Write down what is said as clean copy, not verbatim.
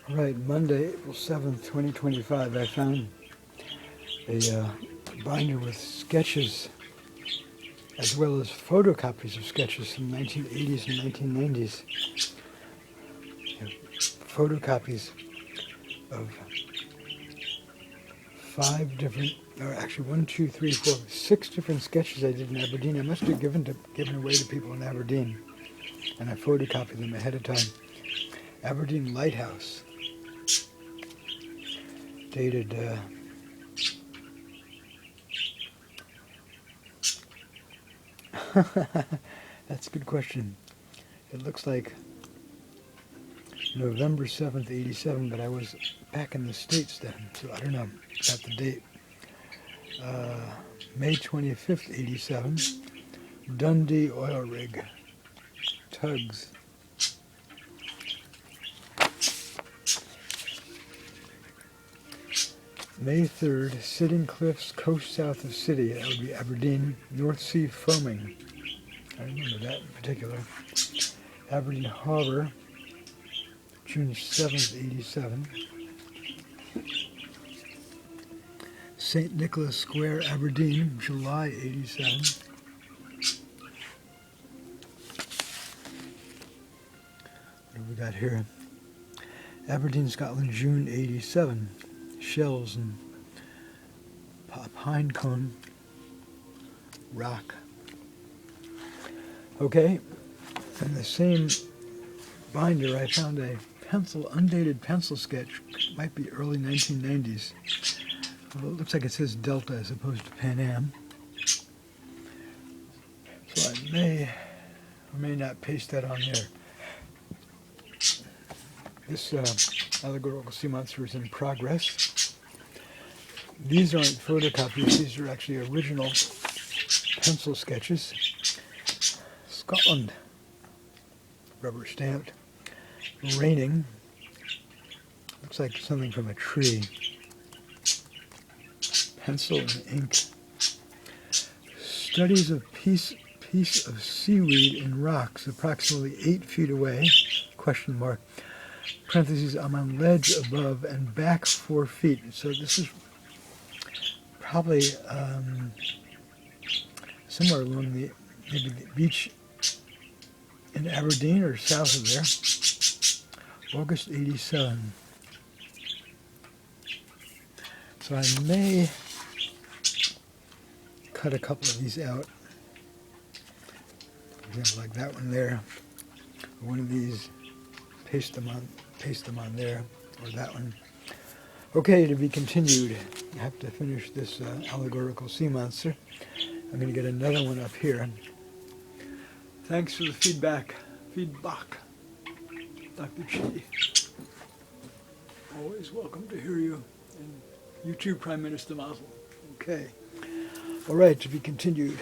All right, Monday, April 7th, 2025, I found a binder with sketches as well as photocopies of sketches from the 1980s and 1990s. Photocopies of 5 different, or actually 1, 2, 3, 4, 6 different sketches I did in Aberdeen. I must have given away to people in Aberdeen, and I photocopied them ahead of time. Aberdeen Lighthouse, dated that's a good question. It looks like November 7th, 87, but I was back in the States then, so I don't know about the date. May 25th, 87, Dundee Oil Rig, tugs. May 3rd, Sitting Cliffs, coast south of city. That would be Aberdeen, North Sea foaming. I remember that in particular. Aberdeen Harbor, June 7th, 87. St. Nicholas Square, Aberdeen, July 87. What have we got here? Aberdeen, Scotland, June 87. Shells and pine cone rock. Okay, in the same binder I found a undated pencil sketch, might be early 1990s. Well, it looks like it says Delta as opposed to Pan Am. So I may or may not paste that on there. This allegorical sea monster is in progress. These aren't photocopies, these are actually original pencil sketches. Scotland, rubber stamped, raining, looks like something from a tree. Pencil and ink. Studies of piece of seaweed in rocks approximately 8 feet away, question mark. Parentheses, I'm on ledge above and back 4 feet. So this is probably somewhere along maybe the beach in Aberdeen or south of there. August 87. So I may cut a couple of these out. For example, like that one there. Or one of these, paste them on there, or that one. Okay, to be continued. I have to finish this allegorical sea monster. I'm going to get another one up here. Thanks for the feedback. Dr. Chi. Always welcome to hear you. And you too, Prime Minister Mazel. Okay. All right, to be continued.